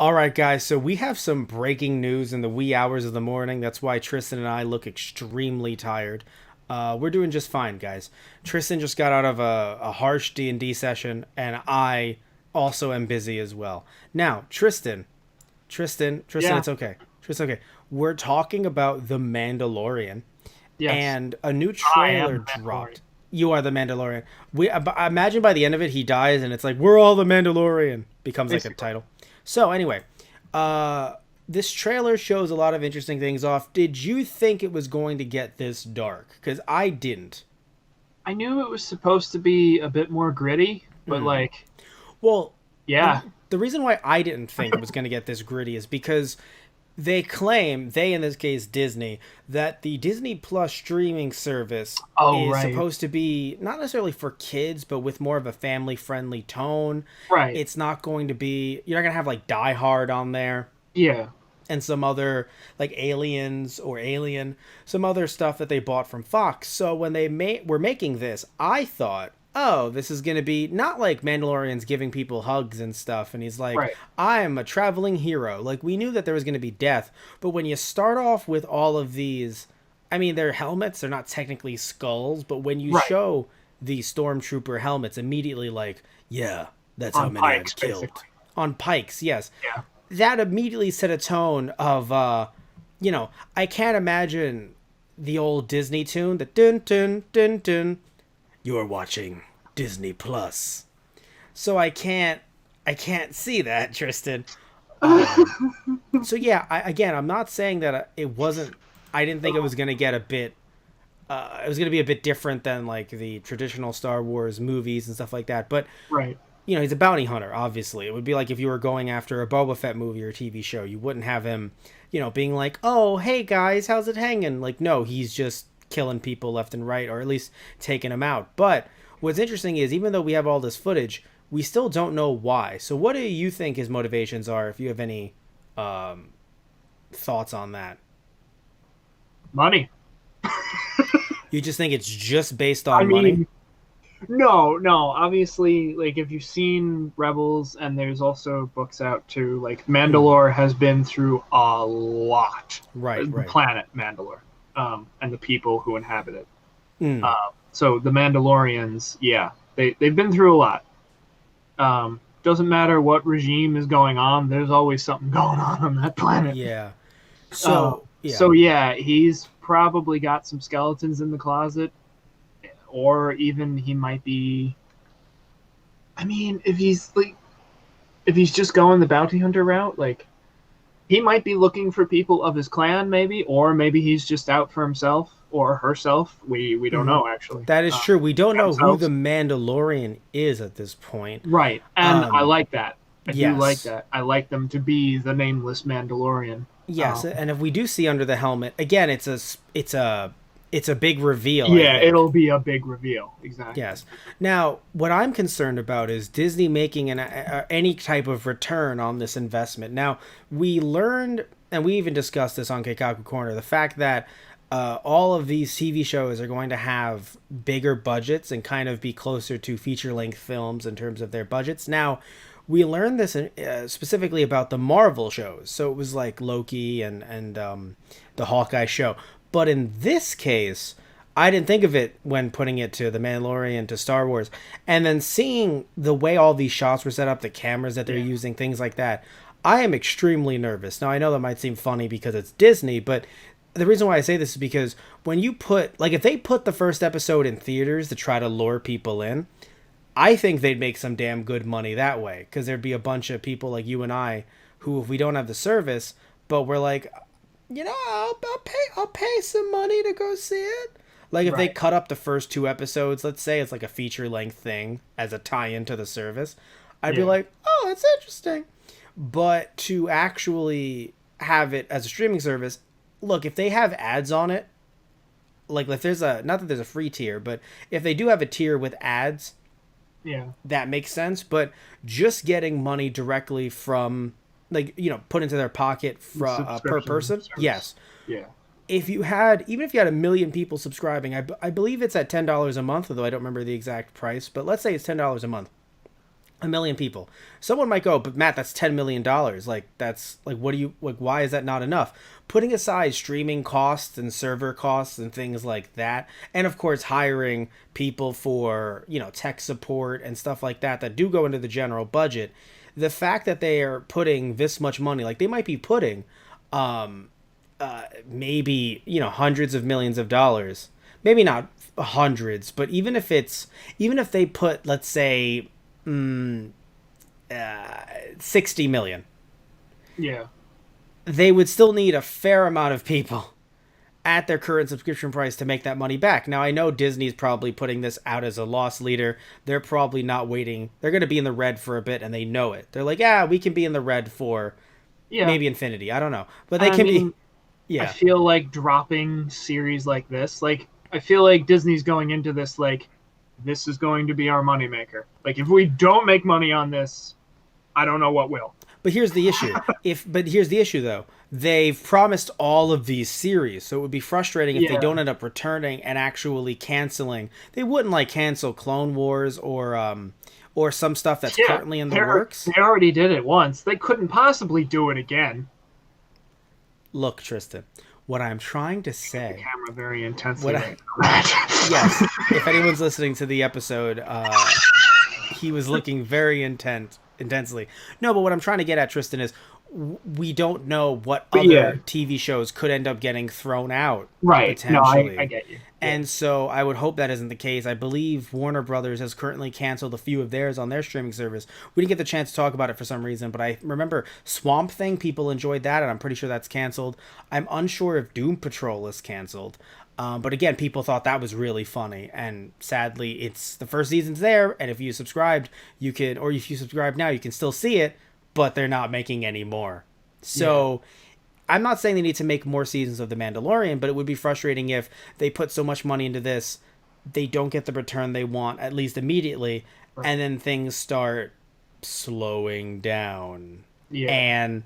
All right, guys. So we have some breaking news in the wee hours of the morning. That's why Tristan and I look extremely tired. We're doing just fine, guys. Tristan just got out of a harsh D&D session, and I also am busy as well. Now, Tristan, Yeah, it's okay. Tristan, okay. We're talking about The Mandalorian, yes. and a new I am trailer the Mandalorian. dropped. You are the Mandalorian. I imagine by the end of it, he dies, and it's like we're all the Mandalorian. Becomes like a Basically. title. So anyway, uh, this trailer shows a lot of interesting things off. Did you think it was going to get this dark? Because I didn't. I knew it was supposed to be a bit more gritty, but Well, yeah. the reason why I didn't think it was going to get this gritty is because they in this case Disney, that the Disney Plus streaming service Oh, is right. supposed to be not necessarily for kids, but with more of a family friendly tone. Right. It's not going to be, you're not going to have like Die Hard on there Yeah. and some other like Aliens or Alien, some other stuff that they bought from Fox. So when were making this, I thought, oh, this is going to be not like Mandalorian's giving people hugs and stuff. And he's like, Right. I am a traveling hero. Like, we knew that there was going to be death. But when you start off with all of these, I mean, they're helmets, they're not technically skulls. But when you Right. show the stormtrooper helmets, immediately like, yeah, that's how On many pikes, I've killed. basically. On pikes, yes. Yeah. That immediately set a tone of, I can't imagine the old Disney tune, the dun dun dun dun. You're watching Disney Plus. So I can't see that, Tristan. So yeah, I'm not saying that it wasn't. I didn't think it was gonna get a bit. It was gonna be a bit different than like the traditional Star Wars movies and stuff like that. But Right. he's a bounty hunter. Obviously, it would be like if you were going after a Boba Fett movie or TV show. You wouldn't have him, being like, "Oh, hey guys, how's it hanging?" Like, no, he's just killing people left and right, or at least taking them out. But what's interesting is, even though we have all this footage, we still don't know why. So, what do you think his motivations are? If you have any um, thoughts on that, Money. you just think it's just based I on money? mean, no, no. Obviously, like if you've seen Rebels, and there's also books out too. Like Mm, Mandalore has been through a lot. right, The right. planet Mandalore, and the people who inhabit it. Mm, So the Mandalorians, yeah, they've been through a lot. Doesn't matter what regime is going on. There's always something going on that planet. yeah. So, yeah. So yeah, he's probably got some skeletons in the closet, or even he might be. I mean, if he's just going the bounty hunter route, like he might be looking for people of his clan, maybe, or maybe he's just out for himself or herself. We don't Mhm. know actually. That is true. We don't know who the Themselves. Mandalorian is at this point. Right, and I Um, like that. I do like yes. that. I like them to be the nameless Mandalorian. Yes, Um, and if we do see under the helmet, again, it's a big reveal, I yeah, think. it'll be a big reveal. Exactly. Yes. Now, what I'm concerned about is Disney making any type of return on this investment. Now, we learned, and we even discussed this on Keikaku Corner, the fact that all of these TV shows are going to have bigger budgets and kind of be closer to feature-length films in terms of their budgets. Now, we learned this specifically about the Marvel shows, so it was like Loki and the Hawkeye show. But in this case, I didn't think of it when putting it to the Mandalorian to Star Wars, and then seeing the way all these shots were set up, the cameras that they're Yeah. using, things like that. I am extremely nervous. Now I know that might seem funny because it's Disney, but the reason why I say this is because when you put like if they put the first episode in theaters to try to lure people in, I think they'd make some damn good money that way because there'd be a bunch of people like you and I who, if we don't have the service, but we're like, I'll pay some money to go see it. Like if they Right. cut up the first two episodes, let's say it's like a feature length thing as a tie-in to the service, I'd be Yeah. like, oh, that's interesting. But to actually have it as a streaming service, look, if they have ads on it, like if there's a not that there's a free tier, but if they do have a tier with ads, Yeah. that makes sense. But just getting money directly from like put into their pocket per Subscription person, service. yes. Yeah. Even if you had 1 million people subscribing, I believe it's at $10 a month, although I don't remember the exact price, but let's say it's $10 a month. A million people. Someone might go, but Matt, that's $10 million. Like, that's like, what do you like? Why is that not enough? Putting aside streaming costs and server costs and things like that, and of course hiring people for tech support and stuff like that that do go into the general budget. The fact that they are putting this much money, like they might be putting, maybe hundreds of millions of dollars, maybe not hundreds, but even if they put, let's say, 60 million, Yeah. they would still need a fair amount of people at their current subscription price to make that money back. Now, I know Disney's probably putting this out as a loss leader. They're probably not waiting. They're going to be in the red for a bit, and they know it. They're like, yeah, we can be in the red for maybe infinity. I don't know. But they can be. Yeah. I feel like dropping series like this, like, I feel like Disney's going into this like, this is going to be our moneymaker. Like, if we don't make money on this, I don't know what will. But here's the issue. Here's the issue, though. They've promised all of these series, so it would be frustrating if they don't end up returning and actually canceling. They wouldn't like cancel Clone Wars or some stuff that's currently in the works. They already did it once. They couldn't possibly do it again. Look, Tristan, what I'm trying to say. The camera very intensely. Yes, if anyone's listening to the episode, he was looking very intensely. No, but what I'm trying to get at, Tristan, is we don't know what other TV shows could end up getting thrown out. Right. Potentially. No, I get you. And so I would hope that isn't the case. I believe Warner Brothers has currently canceled a few of theirs on their streaming service. We didn't get the chance to talk about it for some reason, but I remember Swamp Thing, people enjoyed that, and I'm pretty sure that's canceled. I'm unsure if Doom Patrol is canceled. But again, people thought that was really funny, and sadly, it's the first season's there, and if you subscribed, or if you subscribe now, you can still see it, but they're not making any more. So I'm not saying they need to make more seasons of The Mandalorian, but it would be frustrating if they put so much money into this, they don't get the return they want, at least immediately, and then things start slowing down. Yeah. And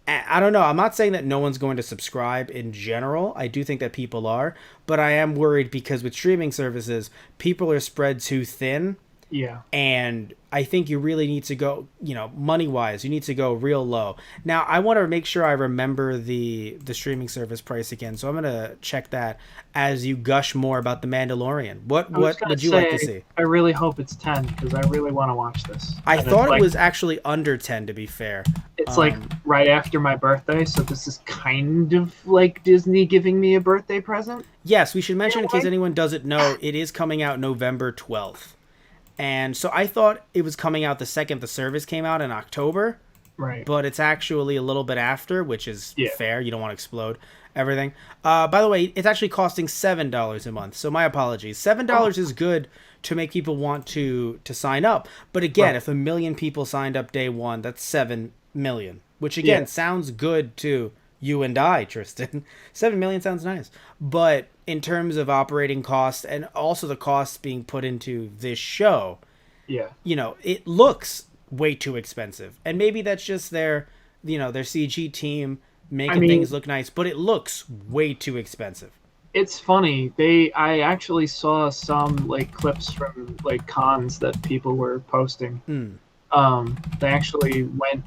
I don't know. I'm not saying that no one's going to subscribe in general. I do think that people are, but I am worried because with streaming services, people are spread too thin. Yeah. And I think you really need to go, money-wise, you need to go real low. Now, I want to make sure I remember the streaming service price again, so I'm going to check that as you gush more about The Mandalorian. What would you like to see? I really hope it's 10, because I really want to watch this. I thought it was actually under 10, to be fair. It's like right after my birthday, so this is kind of like Disney giving me a birthday present. Yes, we should mention, in case anyone doesn't know, it is coming out November 12th. And so I thought it was coming out the second the service came out in October. Right. But it's actually a little bit after, which is fair. You don't want to explode everything. By the way, it's actually costing $7 a month. So my apologies. $7 is good to make people want to sign up. But again, if 1 million people signed up day one, that's 7 million. Which again sounds good to you and I, Tristan. 7 million sounds nice. But in terms of operating costs and also the costs being put into this show, it looks way too expensive. And maybe that's just their CG team making things look nice, but it looks way too expensive. It's funny. I actually saw some like clips from like cons that people were posting. They actually went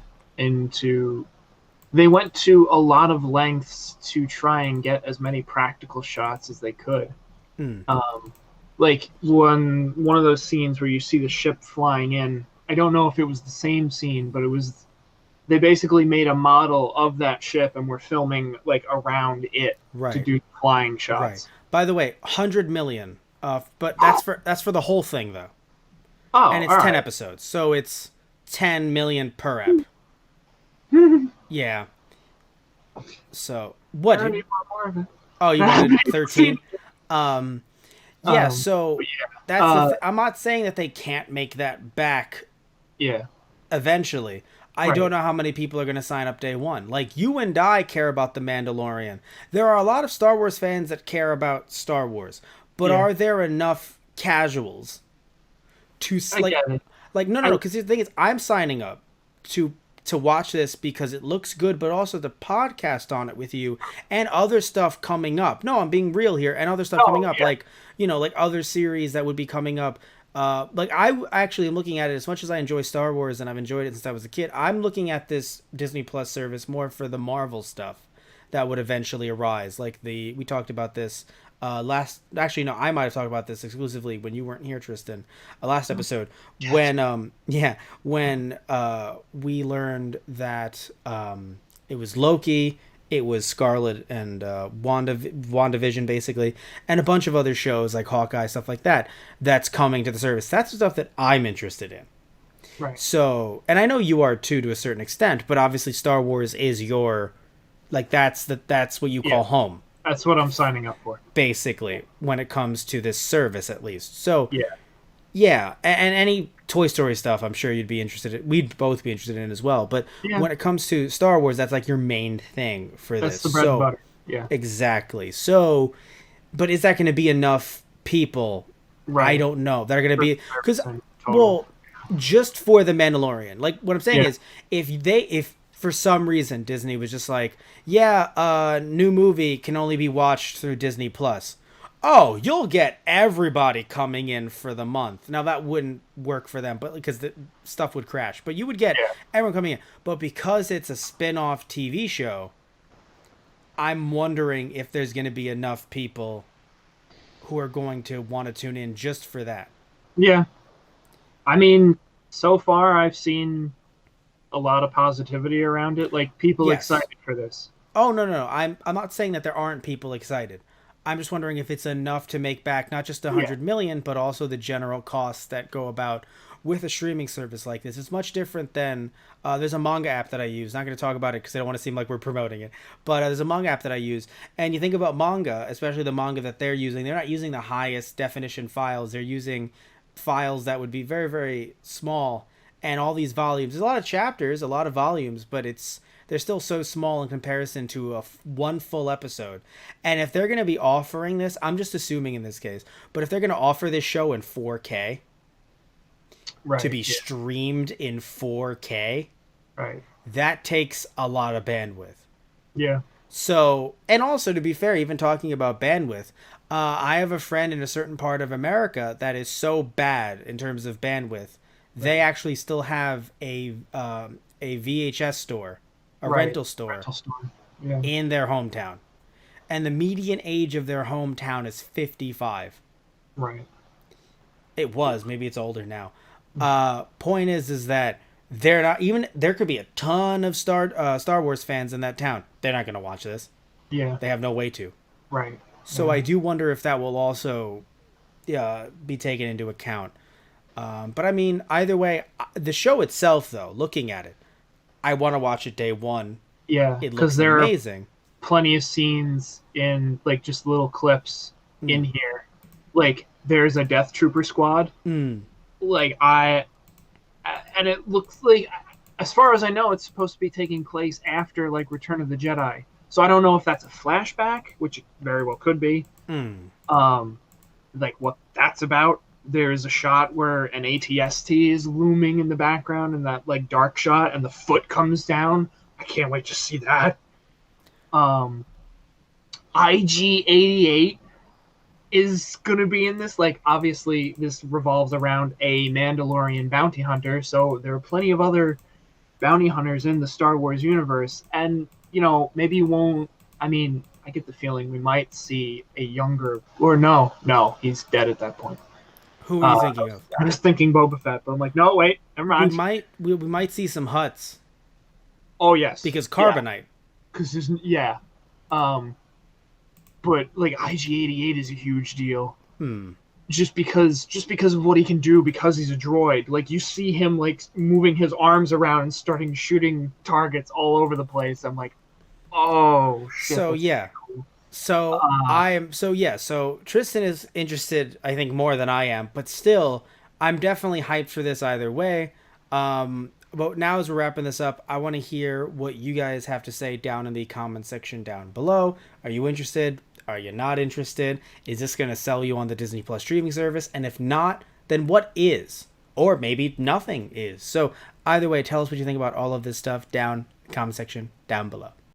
to a lot of lengths to try and get as many practical shots as they could. Like one of those scenes where you see the ship flying in, I don't know if it was the same scene, but they basically made a model of that ship and were filming like around it to do flying shots. Right. By the way, 100 million, but that's for the whole thing though. Oh, and it's 10 episodes, so it's 10 million per ep. Yeah. So what? I need more of it. Oh, you wanted 13. Yeah. So that's. I'm not saying that they can't make that back. Yeah. Eventually, I don't know how many people are going to sign up day one. Like you and I care about The Mandalorian. There are a lot of Star Wars fans that care about Star Wars, but are there enough casuals to like no? Because the thing is, I'm signing up to watch this because it looks good, but also the podcast on it with you and other stuff coming up. No, I'm being real here, and other stuff coming up, like like other series that would be coming up Like I actually am looking at it as much as I enjoy Star Wars and I've enjoyed it since I was a kid. I'm looking at this Disney Plus service more for the Marvel stuff that would eventually arise. Like we talked about this last. Actually, no, I might have talked about this exclusively when you weren't here, Tristan. Last episode Yes. when when we learned that it was Loki, it was Scarlet and WandaVision basically, and a bunch of other shows like Hawkeye, stuff like that. That's coming to the service. That's the stuff that I'm interested in. Right. So, and I know you are too to a certain extent, but obviously Star Wars is your like that's what you Yeah. call home That's what I'm signing up for. basically when it comes to this service at least. So, Yeah. yeah, and any Toy Story stuff, I'm sure you'd be interested in. We'd both be interested in as well. But Yeah. when it comes to Star Wars, that's like your main thing for That's this. the bread and So butter. Yeah. exactly. So, but is that going to be enough people? I Right. don't know. That are going to be because 100% total. well, just for the Mandalorian. Like what I'm saying Yeah. is, if for some reason Disney was just like, yeah, new movie can only be watched through Disney Plus. Oh, you'll get everybody coming in for the month. Now that wouldn't work for them, but because the stuff would crash. But you would get Yeah. everyone coming in. But because it's a spin-off TV show, I'm wondering if there's going to be enough people who are going to want to tune in just for that. Yeah. I mean, so far I've seen a lot of positivity around it. Like people Yes. excited for this. Oh no. I'm not saying that there aren't people excited. I'm just wondering if it's enough to make back not just a Yeah. 100 million, but also the general costs that go about with a streaming service like this. It's much different than there's a manga app that I use. Not going to talk about it because I don't want to seem like we're promoting it. But there's a manga app that I use, and you think about manga, especially the manga that they're using. They're not using the highest definition files. They're using files that would be very very small, and all these volumes. There's a lot of chapters, a lot of volumes, but they're still so small in comparison to one full episode. And if they're going to be offering this, I'm just assuming in this case, but if they're going to offer this show in 4K Right. to be Yeah. streamed in 4K, Right. that takes a lot of bandwidth. Yeah. So, and also to be fair, even talking about bandwidth, I have a friend in a certain part of America that is so bad in terms of bandwidth, they actually still have a VHS store, a Right. rental store Rental store. Yeah. in their hometown, and the median age of their hometown is 55. Right. It was, maybe it's older now. Point is that they're not even. There could be a ton of Star Wars fans in that town. They're not going to watch this. Yeah. They have no way to. Right. So I do wonder if that will also be taken into account. But I mean, either way, the show itself, though, looking at it, I want to watch it day one. Yeah. It looks Because there are amazing. plenty of scenes in like just little clips Hmm. in here. Like there's a Death Trooper squad. Mm. Like and it looks like, as far as I know, it's supposed to be taking place after like Return of the Jedi. So I don't know if that's a flashback, which it very well could be. Mm. Like what that's about. There's a shot where an ATST is looming in the background, and that like dark shot, and the foot comes down. I can't wait to see that. IG-88 is gonna be in this. Like obviously, this revolves around a Mandalorian bounty hunter, so there are plenty of other bounty hunters in the Star Wars universe, and maybe you won't. I mean, I get the feeling we might see a younger, or no, he's dead at that point. Who are you thinking of? I was thinking Boba Fett, but I'm like, no, wait, never mind. We might see some Huts Oh yes, because Carbonite. because there's but like IG-88 is a huge deal. Hmm. Just because of what he can do, because he's a droid. Like you see him like moving his arms around and starting shooting targets all over the place. I'm like, oh shit. So that's yeah. cool. So so Tristan is interested, I think, more than I am, but still, I'm definitely hyped for this either way. But now as we're wrapping this up, I want to hear what you guys have to say down in the comment section down below. Are you interested? Are you not interested? Is this going to sell you on the Disney Plus streaming service? And if not, then what is? Or maybe nothing is. So either way, tell us what you think about all of this stuff down in the comment section down below.